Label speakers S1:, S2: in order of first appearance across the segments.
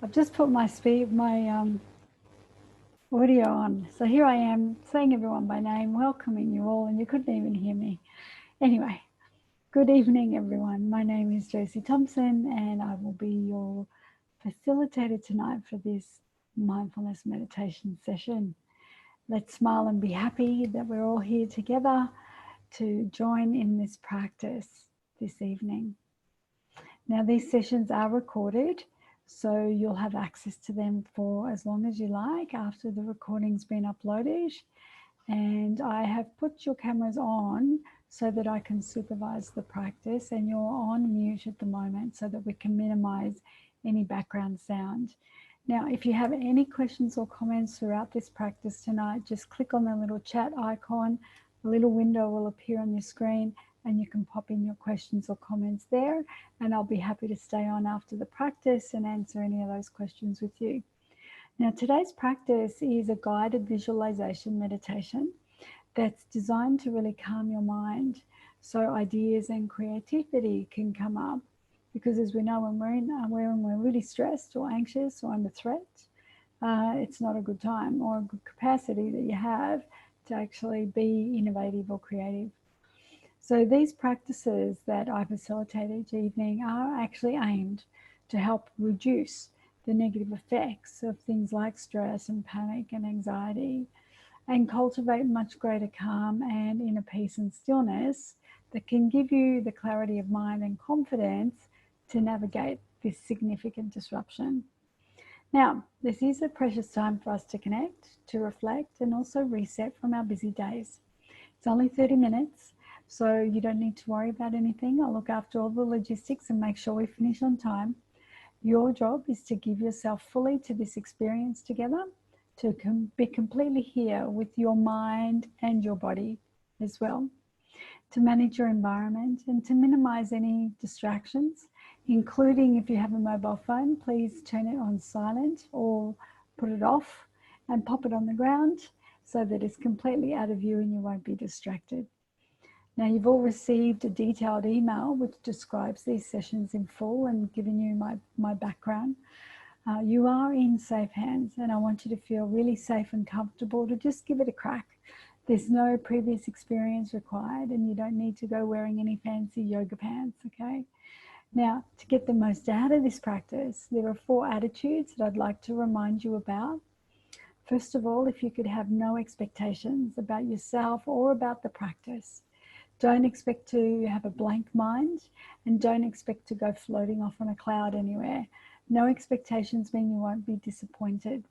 S1: I've just put my audio on. So here I am saying everyone by name, welcoming you all, and you couldn't even hear me. Anyway, good evening, everyone. My name is Josie Thomson, and I will be your facilitator tonight for this mindfulness meditation session. Let's smile and be happy that we're all here together to join in this practice this evening. Now, these sessions are recorded, so you'll have access to them for as long as you like after the recording's been uploaded. And I have put your cameras on so that I can supervise the practice, and you're on mute at the moment so that we can minimize any background sound. Now, if you have any questions or comments throughout this practice tonight, just click on the little chat icon. A little window will appear on your screen and you can pop in your questions or comments there, and I'll be happy to stay on after the practice and answer any of those questions with you. Now, today's practice is a guided visualization meditation that's designed to really calm your mind so ideas and creativity can come up. Because as we know, when we're really stressed or anxious or under threat, it's not a good time or a good capacity that you have to actually be innovative or creative. So these practices that I facilitate each evening are actually aimed to help reduce the negative effects of things like stress and panic and anxiety, and cultivate much greater calm and inner peace and stillness that can give you the clarity of mind and confidence to navigate this significant disruption. Now, this is a precious time for us to connect, to reflect, and also reset from our busy days. It's only 30 minutes, so you don't need to worry about anything. I'll look after all the logistics and make sure we finish on time. Your job is to give yourself fully to this experience together, to be completely here with your mind and your body as well, to manage your environment and to minimize any distractions, including if you have a mobile phone, please turn it on silent or put it off and pop it on the ground so that it's completely out of view and you won't be distracted. Now, you've all received a detailed email which describes these sessions in full and giving you my background. You are in safe hands, and I want you to feel really safe and comfortable to just give it a crack. There's no previous experience required, and you don't need to go wearing any fancy yoga pants, okay? Now, to get the most out of this practice, there are 4 attitudes that I'd like to remind you about. First of all, if you could have no expectations about yourself or about the practice. Don't expect to have a blank mind, and don't expect to go floating off on a cloud anywhere. No expectations mean you won't be disappointed.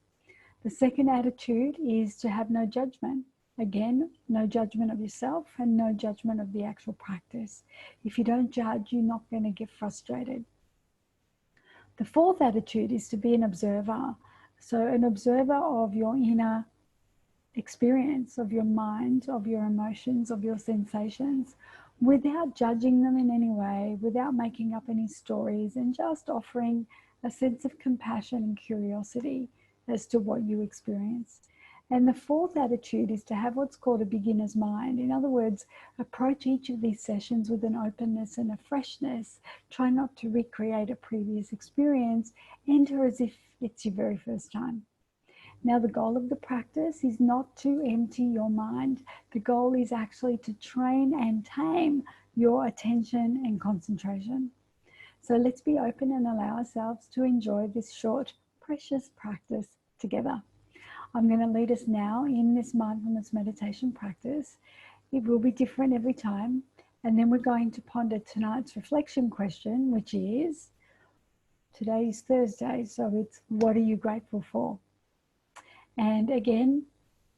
S1: The second attitude is to have no judgment. Again, no judgment of yourself and no judgment of the actual practice. If you don't judge, you're not going to get frustrated. The fourth attitude is to be an observer. So an observer of your inner experience, of your mind, of your emotions, of your sensations, without judging them in any way, without making up any stories, and just offering a sense of compassion and curiosity as to what you experience. And the fourth attitude is to have what's called a beginner's mind. In other words, approach each of these sessions with an openness and a freshness. Try not to recreate a previous experience. Enter as if it's your very first time. Now, the goal of the practice is not to empty your mind. The goal is actually to train and tame your attention and concentration. So let's be open and allow ourselves to enjoy this short, precious practice together. I'm going to lead us now in this mindfulness meditation practice. It will be different every time. And then we're going to ponder tonight's reflection question, which is, today is Thursday, so it's, what are you grateful for? And again,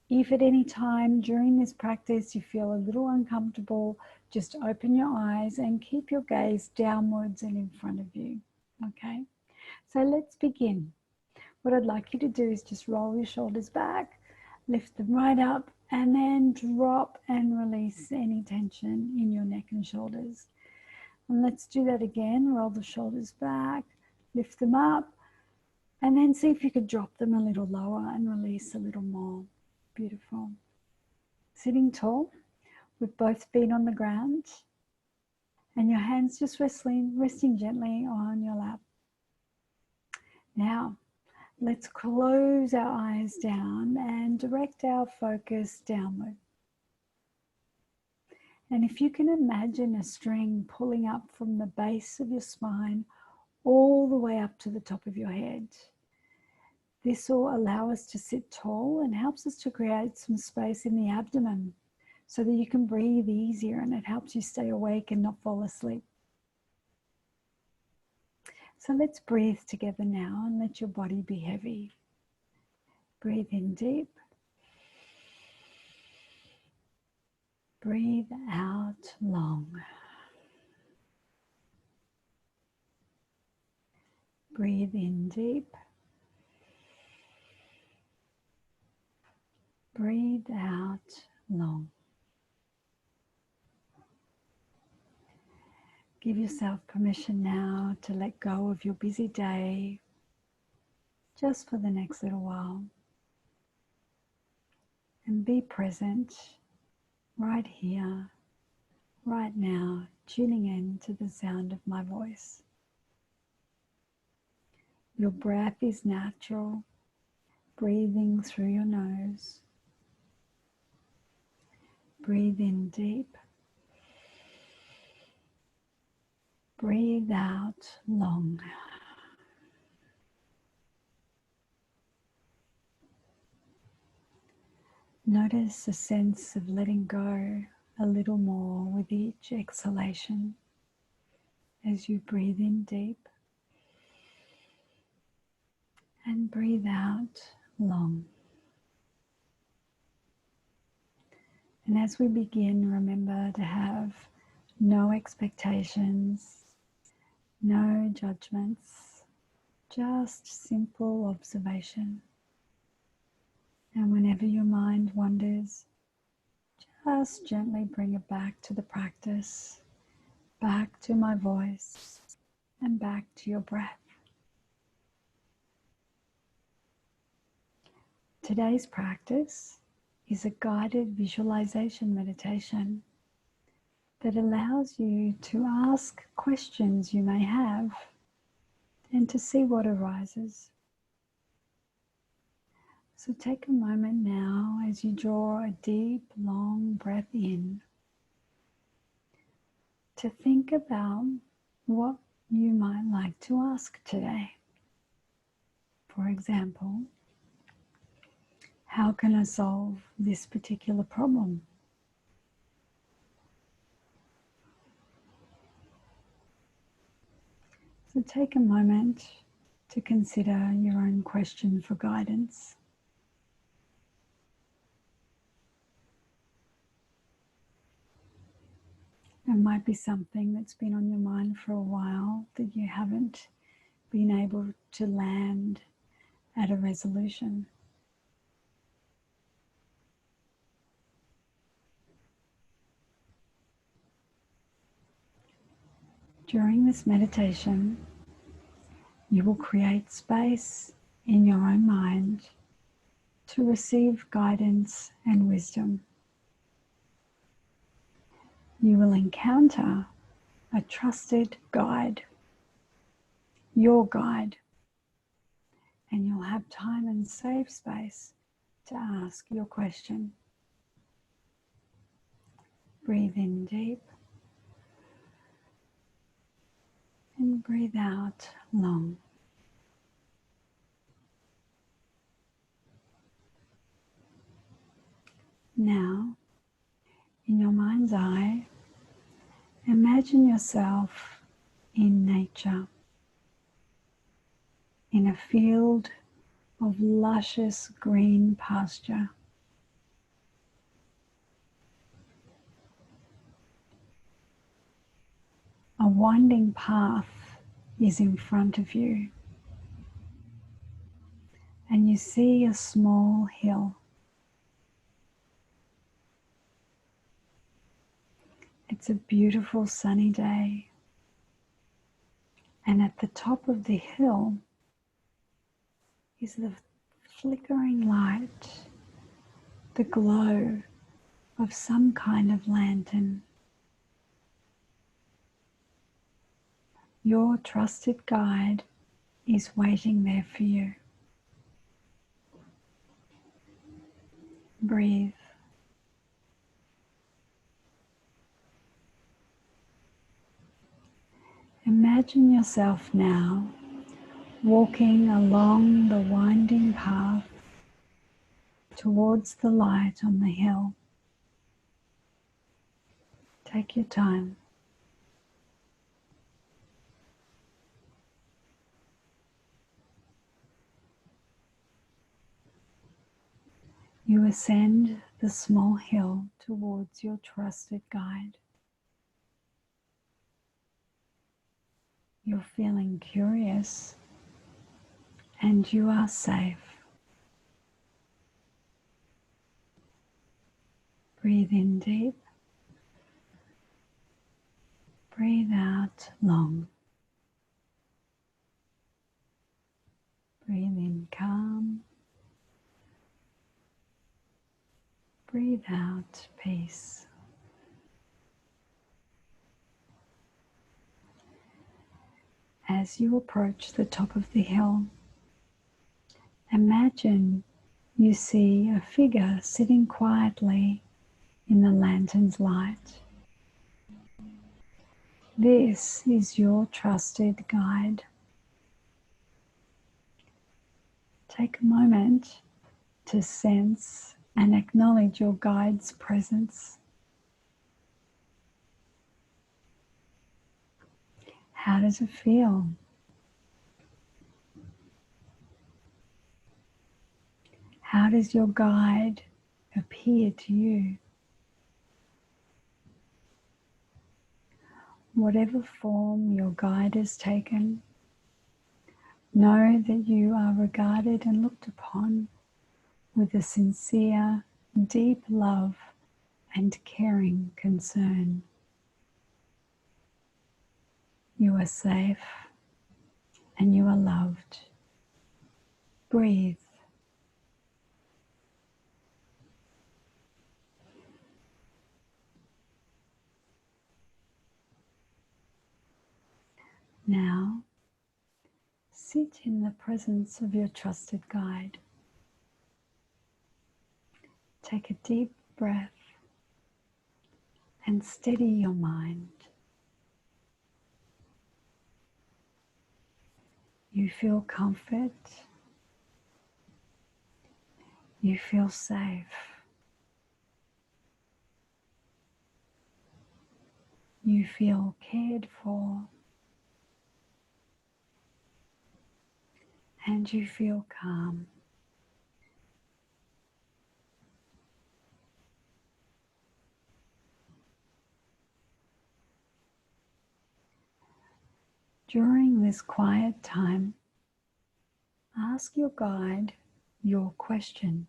S1: if at any time during this practice you feel a little uncomfortable, just open your eyes and keep your gaze downwards and in front of you. Okay, so let's begin. What I'd like you to do is just roll your shoulders back, lift them right up, and then drop and release any tension in your neck and shoulders. And let's do that again. Roll the shoulders back, lift them up, and then see if you could drop them a little lower and release a little more. Beautiful. Sitting tall with both feet on the ground and your hands just resting gently on your lap. Now, let's close our eyes down and direct our focus downward. And if you can imagine a string pulling up from the base of your spine all the way up to the top of your head. This will allow us to sit tall and helps us to create some space in the abdomen so that you can breathe easier, and it helps you stay awake and not fall asleep. So let's breathe together now and let your body be heavy. Breathe in deep. Breathe out long. Breathe in deep. Breathe out long. Give yourself permission now to let go of your busy day just for the next little while. And be present right here, right now, tuning in to the sound of my voice. Your breath is natural, breathing through your nose. Breathe in deep. Breathe out long. Notice a sense of letting go a little more with each exhalation as you breathe in deep and breathe out long. And as we begin, remember to have no expectations, no judgments, just simple observation. And whenever your mind wanders, just gently bring it back to the practice, back to my voice, and back to your breath. Today's practice is a guided visualization meditation that allows you to ask questions you may have and to see what arises. So take a moment now as you draw a deep, long breath in to think about what you might like to ask today. For example, how can I solve this particular problem? So take a moment to consider your own question for guidance. It might be something that's been on your mind for a while that you haven't been able to land at a resolution. During this meditation, you will create space in your own mind to receive guidance and wisdom. You will encounter a trusted guide, your guide, and you'll have time and safe space to ask your question. Breathe in deep and breathe out long. Now, in your mind's eye, imagine yourself in nature, in a field of luscious green pasture. A winding path is in front of you, and you see a small hill. It's a beautiful sunny day, and at the top of the hill is the flickering light, the glow of some kind of lantern. Your trusted guide is waiting there for you. Breathe. Imagine yourself now walking along the winding path towards the light on the hill. Take your time. You ascend the small hill towards your trusted guide. You're feeling curious and you are safe. Breathe in deep. Breathe out long. Breathe in calm. Breathe out peace. As you approach the top of the hill, imagine you see a figure sitting quietly in the lantern's light. This is your trusted guide. Take a moment to sense and acknowledge your guide's presence. How does it feel? How does your guide appear to you? Whatever form your guide has taken, know that you are regarded and looked upon with a sincere, deep love and caring concern. You are safe and you are loved. Breathe. Now, sit in the presence of your trusted guide. Take a deep breath and steady your mind. You feel comfort. You feel safe. You feel cared for. And you feel calm. During this quiet time, ask your guide your question.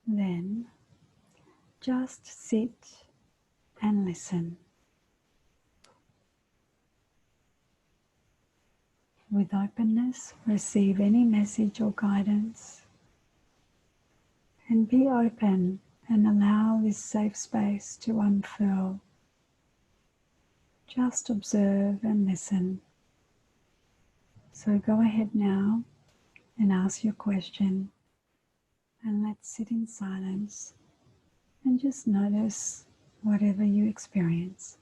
S1: Then just sit and listen. With openness, receive any message or guidance. And be open and allow this safe space to unfurl. Just observe and listen. So go ahead now and ask your question. And let's sit in silence and just notice whatever you experience.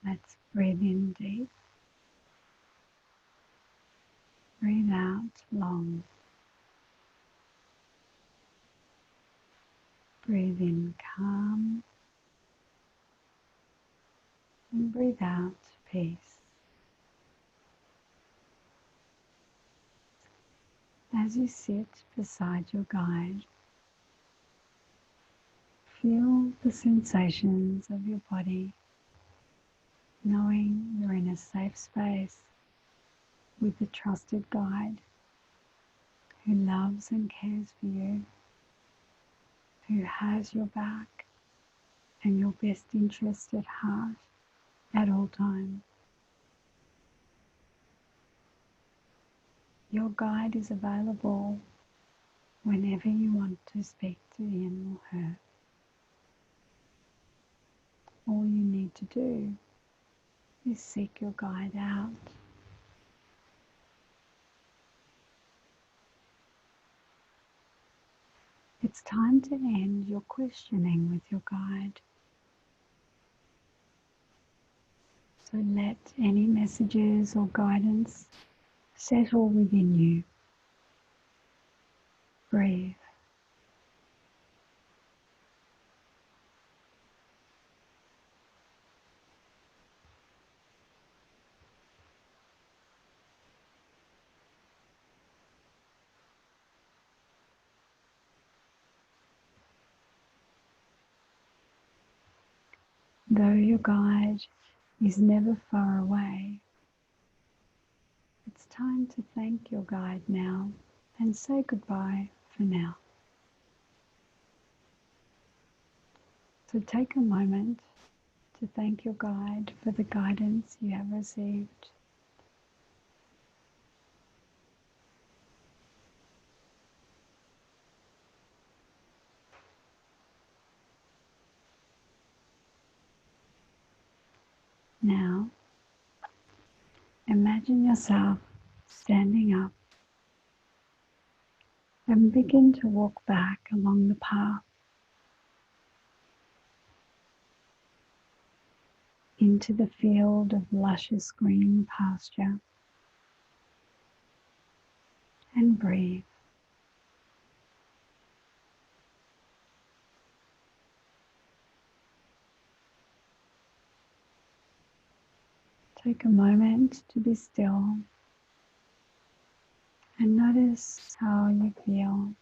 S1: Let's breathe in deep. Breathe out long. Breathe in calm. And breathe out peace. As you sit beside your guide, feel the sensations of your body, knowing you're in a safe space with a trusted guide who loves and cares for you, who has your back and your best interest at heart at all times. Your guide is available whenever you want to speak to him or her. All you need to do is seek your guide out. It's time to end your questioning with your guide. So let any messages or guidance settle within you. Breathe. Though your guide is never far away, it's time to thank your guide now and say goodbye for now. So take a moment to thank your guide for the guidance you have received. Now, imagine yourself standing up and begin to walk back along the path into the field of luscious green pasture, and breathe. Take a moment to be still and notice how you feel.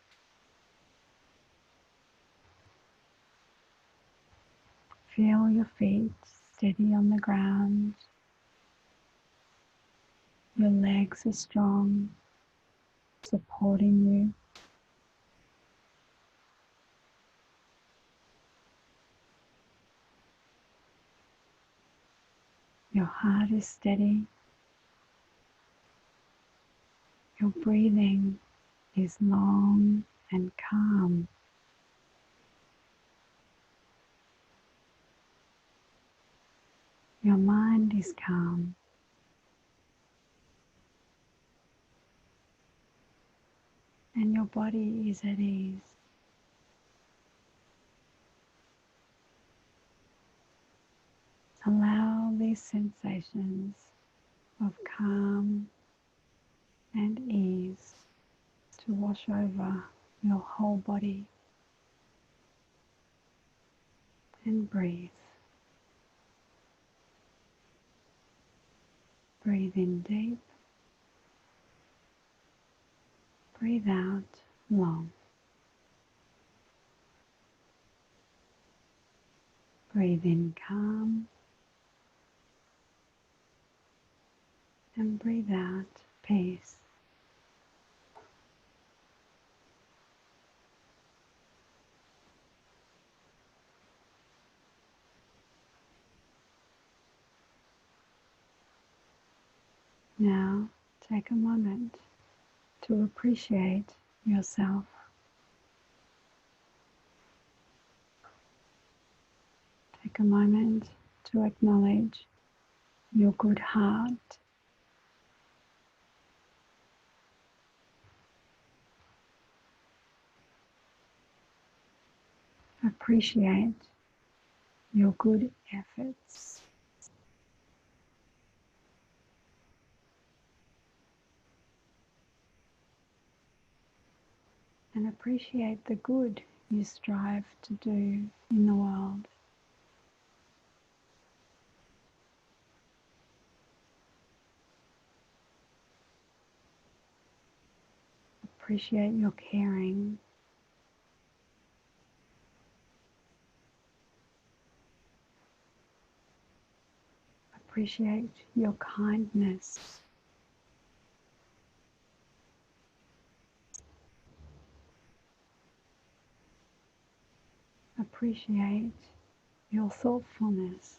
S1: Feel your feet steady on the ground. Your legs are strong, supporting you. Your heart is steady. Your breathing is long and calm. Your mind is calm. And your body is at ease. Allow these sensations of calm and ease to wash over your whole body. And breathe. Breathe in deep. Breathe out long. Breathe in calm. And breathe out peace. Now take a moment to appreciate yourself. Take a moment to acknowledge your good heart. Appreciate your good efforts. and appreciate the good you strive to do in the world. Appreciate your caring. Appreciate your kindness. Appreciate your thoughtfulness.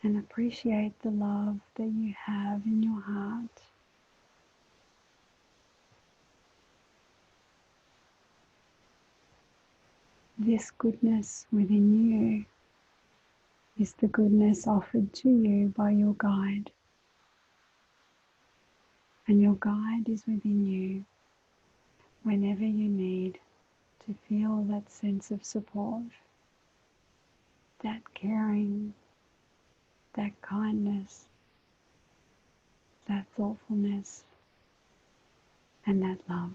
S1: And appreciate the love that you have in your heart. This goodness within you is the goodness offered to you by your guide. And your guide is within you whenever you need to feel that sense of support, that caring, that kindness, that thoughtfulness, and that love.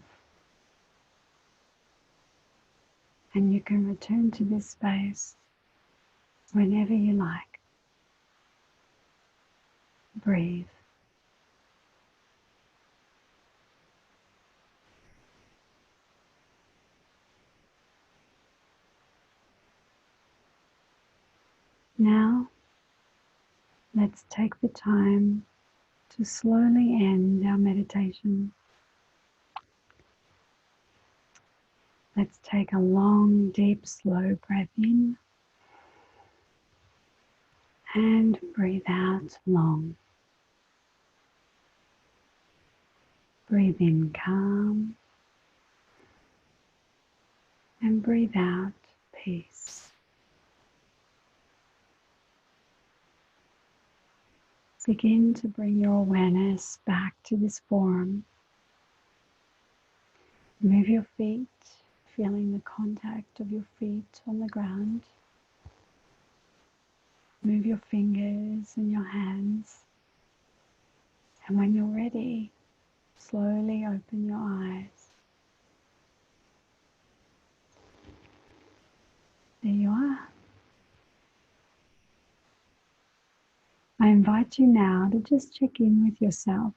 S1: And you can return to this space whenever you like. Breathe. Now, let's take the time to slowly end our meditation. Let's take a long, deep, slow breath in and breathe out long. Breathe in calm and breathe out peace. Begin to bring your awareness back to this form. Move your feet, feeling the contact of your feet on the ground. Move your fingers and your hands. And when you're ready, slowly open your eyes. There you are. I invite you now to just check in with yourself.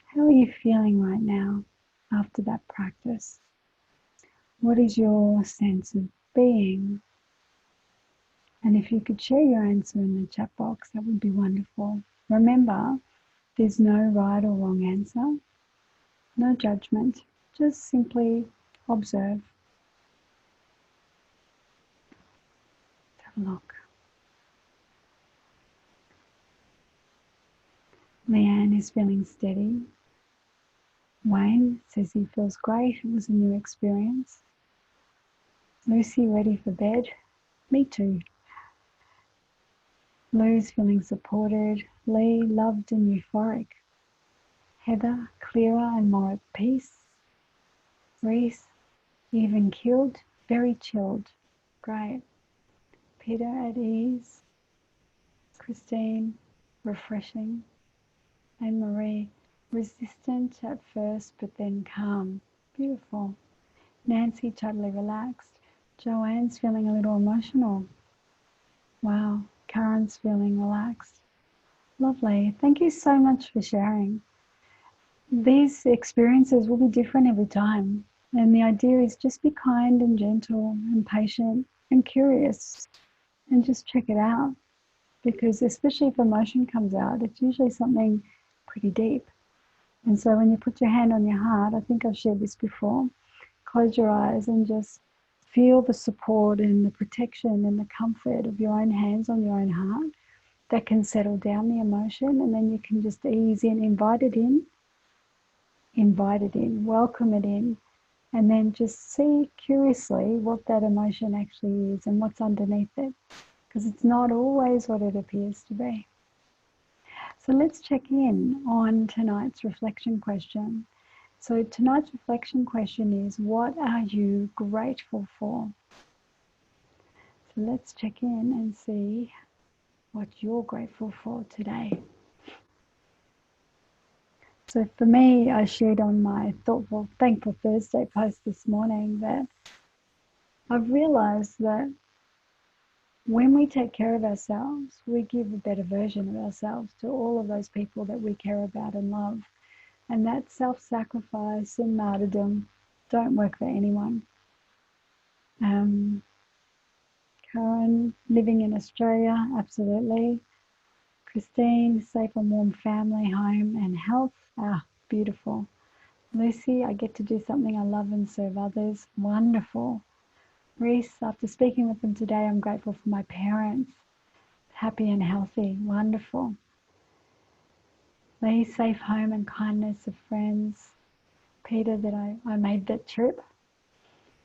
S1: How are you feeling right now after that practice? What is your sense of being? And if you could share your answer in the chat box, that would be wonderful. Remember, there's no right or wrong answer, no judgment, just simply observe. Have a look. Leanne is feeling steady. Wayne says he feels great. It was a new experience. Lucy ready for bed. Me too. Lou's feeling supported. Lee loved and euphoric. Heather clearer and more at peace. Reese even killed, very chilled. Great. Peter at ease. Christine refreshing. And Marie resistant at first but then calm. Beautiful. Nancy totally relaxed. Joanne's feeling a little emotional. Wow. Karen's feeling relaxed. Lovely. Thank you so much for sharing. These experiences will be different every time. And the idea is just be kind and gentle and patient and curious and just check it out. Because especially if emotion comes out, it's usually something pretty deep. And so when you put your hand on your heart, I think I've shared this before, close your eyes and just feel the support and the protection and the comfort of your own hands on your own heart that can settle down the emotion, and then you can just ease in, invite it in, welcome it in, and then just see curiously what that emotion actually is and what's underneath it, because it's not always what it appears to be. So let's check in on tonight's reflection question. So tonight's reflection question is, what are you grateful for? So let's check in and see what you're grateful for today. So for me, I shared on my Thoughtful, Thankful Thursday post this morning that I've realized that when we take care of ourselves, we give a better version of ourselves to all of those people that we care about and love. And that self-sacrifice and martyrdom don't work for anyone. Karen, living in Australia, absolutely. Christine, safe and warm family, home and health. Ah, beautiful. Lucy, I get to do something I love and serve others. Wonderful. Reese, after speaking with them today, I'm grateful for my parents. Happy and healthy. Wonderful. Lee, safe home and kindness of friends. Peter, that I made that trip.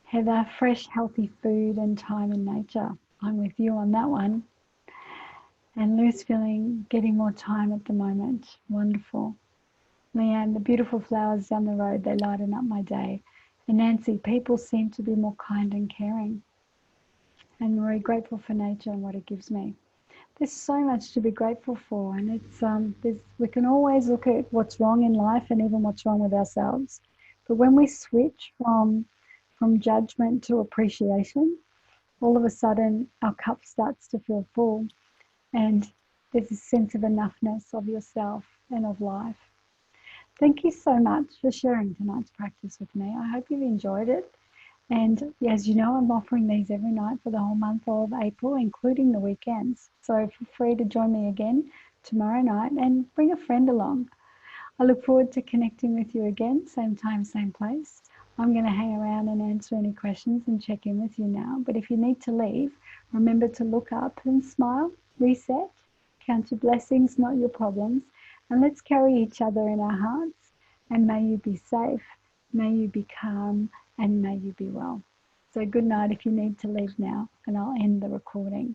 S1: Heather, fresh, healthy food and time in nature. I'm with you on that one. And Lou's feeling getting more time at the moment. Wonderful. Leanne, the beautiful flowers down the road, they lighten up my day. And Nancy, people seem to be more kind and caring. And Marie, grateful for nature and what it gives me. There's so much to be grateful for, and we can always look at what's wrong in life and even what's wrong with ourselves. But when we switch from judgment to appreciation, all of a sudden our cup starts to feel full, and there's a sense of enoughness of yourself and of life. Thank you so much for sharing tonight's practice with me. I hope you've enjoyed it. And as you know, I'm offering these every night for the whole month of April, including the weekends. So feel free to join me again tomorrow night and bring a friend along. I look forward to connecting with you again, same time, same place. I'm going to hang around and answer any questions and check in with you now. But if you need to leave, remember to look up and smile, reset, count your blessings, not your problems, and let's carry each other in our hearts. And may you be safe, may you be calm, and may you be well. So good night if you need to leave now, and I'll end the recording.